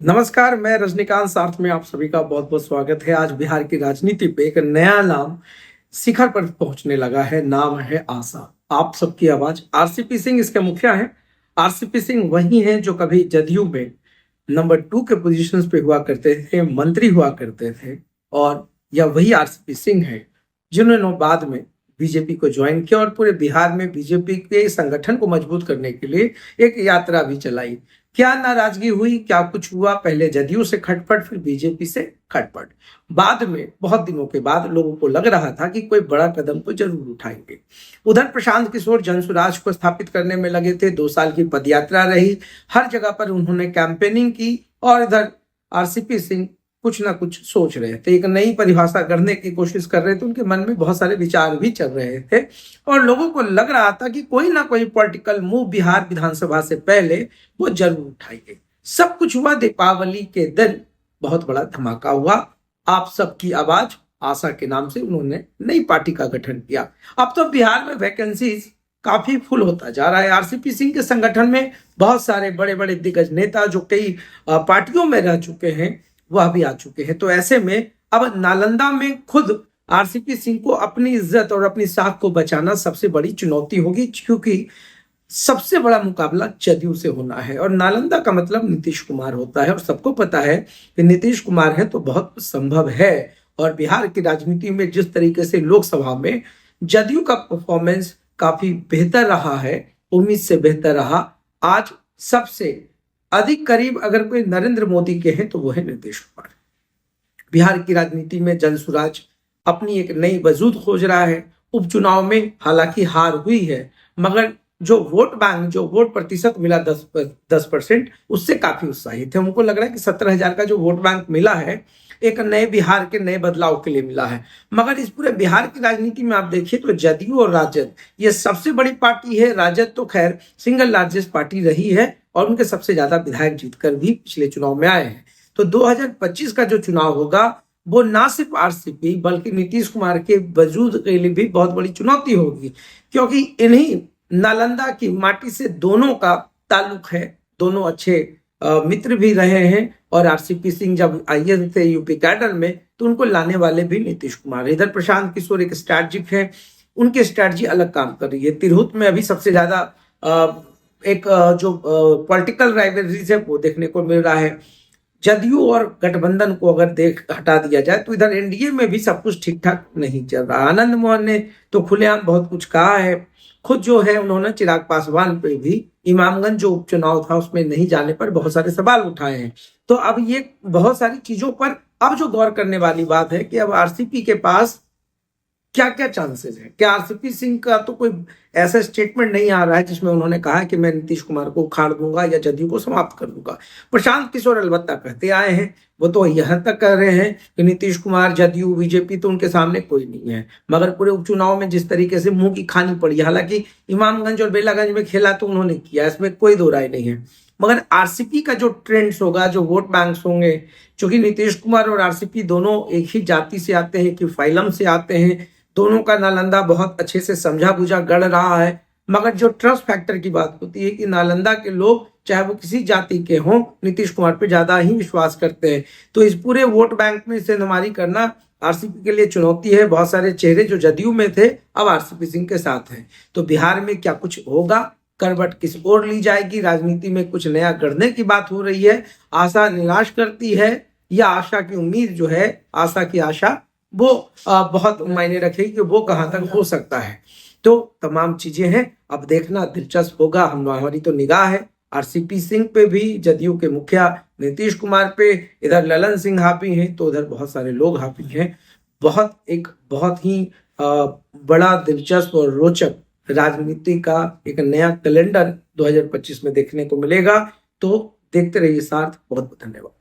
नमस्कार, मैं रजनीकांत सार्थ में आप सभी का बहुत बहुत स्वागत है। आज बिहार की राजनीति पे एक नया नाम शिखर पर पहुंचने लगा है। नाम है आशा। आप सबकी आवाज। आरसीपी सिंह इसके मुखिया हैं। आरसीपी सिंह वही हैं जो कभी जदयू में नंबर 2 के पोजीशंस पे हुआ करते थे, मंत्री हुआ करते थे। और यह वही आरसीपी सिंह है जिन्होंने बाद में बीजेपी को ज्वाइन किया और पूरे बिहार में बीजेपी के संगठन को मजबूत करने के लिए एक यात्रा भी चलाई। क्या नाराजगी हुई, क्या कुछ हुआ? पहले जदयू से खटपट, फिर बीजेपी से खटपट। बाद में बहुत दिनों के बाद लोगों को लग रहा था कि कोई बड़ा कदम तो जरूर उठाएंगे। उधर प्रशांत किशोर जनसुराज को स्थापित करने में लगे थे। 2 साल की पदयात्रा रही, हर जगह पर उन्होंने कैंपेनिंग की। और इधर आरसीपी सिंह कुछ ना कुछ सोच रहे थे, एक नई परिभाषा करने की कोशिश कर रहे थे। उनके मन में बहुत सारे विचार भी चल रहे थे और लोगों को लग रहा था कि कोई ना कोई पॉलिटिकल मूव बिहार विधानसभा से पहले वो जरूर उठाएंगे। सब कुछ हुआ। दीपावली के दिन बहुत बड़ा धमाका हुआ। आप सबकी आवाज आशा के नाम से उन्होंने नई पार्टी का गठन किया। अब तो बिहार में वैकेंसीज काफी फुल होता जा रहा है। आरसीपी सिंह के संगठन में बहुत सारे बड़े बड़े दिग्गज नेता जो कई पार्टियों में रह चुके हैं वह भी आ चुके हैं। तो ऐसे में अब नालंदा में खुद आरसीपी सिंह को अपनी इज्जत और अपनी साख को बचाना सबसे बड़ी चुनौती होगी, क्योंकि सबसे बड़ा मुकाबला जदयू से होना है। और नालंदा का मतलब नीतीश कुमार होता है और सबको पता है कि नीतीश कुमार है तो बहुत संभव है। और बिहार की राजनीति में जिस तरीके से लोकसभा में जदयू का परफॉर्मेंस काफी बेहतर रहा है, उम्मीद से बेहतर रहा। आज सबसे अधिक करीब अगर कोई नरेंद्र मोदी के हैं तो वो है नीतीश कुमार। बिहार की राजनीति में जनसुराज अपनी एक नई वजूद खोज रहा है। उपचुनाव में हालांकि हार हुई है, मगर जो वोट बैंक, जो वोट प्रतिशत मिला 10%, उससे काफी उत्साहित है। उनको लग रहा है कि 17,000 का जो वोट बैंक मिला है एक नए बिहार के नए बदलाव के लिए मिला है। मगर इस पूरे बिहार की राजनीति में आप देखिए तो जदयू और राजद ये सबसे बड़ी पार्टी है। राजद तो खैर सिंगल लार्जेस्ट पार्टी रही है और उनके सबसे ज्यादा विधायक जीतकर भी पिछले चुनाव में आए हैं। तो 2025 का जो चुनाव होगा वो ना सिर्फ आरसीपी बल्कि नीतीश कुमार के वजूद के लिए भी बहुत बड़ी चुनौती होगी, क्योंकि इन्हीं नालंदा की माटी से दोनों का ताल्लुक है। दोनों अच्छे मित्र भी रहे हैं। और आरसीपी सिंह जब आईए थे यूपी कैडर में तो उनको लाने वाले भी नीतीश कुमार। इधर प्रशांत किशोर एक स्ट्रैटेजिक है, उनकी स्ट्रैटेजी अलग काम कर रही है। तिरहुत में अभी सबसे ज्यादा एक जो पॉलिटिकल राइवलरीज है वो देखने को मिल रहा है। जदयू और गठबंधन को अगर हटा दिया जाए तो इधर एनडीए में भी सब कुछ ठीक ठाक नहीं चल रहा। आनंद मोहन ने तो खुलेआम बहुत कुछ कहा है। खुद जो है उन्होंने चिराग पासवान पे भी इमामगंज जो उपचुनाव था उसमें नहीं जाने पर बहुत सारे सवाल उठाए हैं। तो अब ये बहुत सारी चीजों पर अब जो गौर करने वाली बात है कि अब आरसीपी के पास क्या क्या चांसेस है। क्या आरसीपी सिंह का तो कोई ऐसा स्टेटमेंट नहीं आ रहा है जिसमें उन्होंने कहा है कि मैं नीतीश कुमार को उखाड़ दूंगा या जदयू को समाप्त कर दूंगा। प्रशांत किशोर अलबत्ता कहते आए हैं, वो तो यहां तक कह रहे हैं कि नीतीश कुमार, जदयू, बीजेपी तो उनके सामने कोई नहीं है। मगर पूरे उपचुनाव में जिस तरीके से मुंह की खानी पड़ी, हालांकि इमामगंज और बेलागंज में खेला तो उन्होंने किया, इसमें कोई दो राय नहीं है। मगर आरसीपी का जो ट्रेंड्स होगा, जो वोट बैंक्स होंगे, क्योंकि नीतीश कुमार और आरसीपी दोनों एक ही जाति से आते हैं, कि फाइलम से आते हैं, दोनों का नालंदा बहुत अच्छे से समझा बुझा गढ़ रहा है। मगर जो ट्रस्ट फैक्टर की बात होती है कि नालंदा के लोग चाहे वो किसी जाति के हों, नीतीश कुमार पे ज्यादा ही विश्वास करते हैं। तो इस पूरे वोट बैंक में सेंधमारी करना आरसीपी के लिए चुनौती है। बहुत सारे चेहरे जो जदयू में थे अब आरसीपी सिंह के साथ हैं। तो बिहार में क्या कुछ होगा, करवट किस ओर ली जाएगी, राजनीति में कुछ नया करने की बात हो रही है, आशा निराश करती है या आशा की उम्मीद जो है, आशा की आशा वो बहुत मायने रखेगी कि वो कहां तक हो सकता है। तो तमाम चीजें हैं, अब देखना दिलचस्प होगा। हमारी तो निगाह है आरसीपी सिंह पे भी, जदयू के मुखिया नीतीश कुमार पे। इधर ललन सिंह हाफी हैं तो उधर बहुत सारे लोग हाफी हैं। बहुत ही बड़ा, दिलचस्प और रोचक राजनीति का एक नया कैलेंडर 2025 में देखने को मिलेगा। तो देखते रहिए सार्थ। बहुत बहुत धन्यवाद।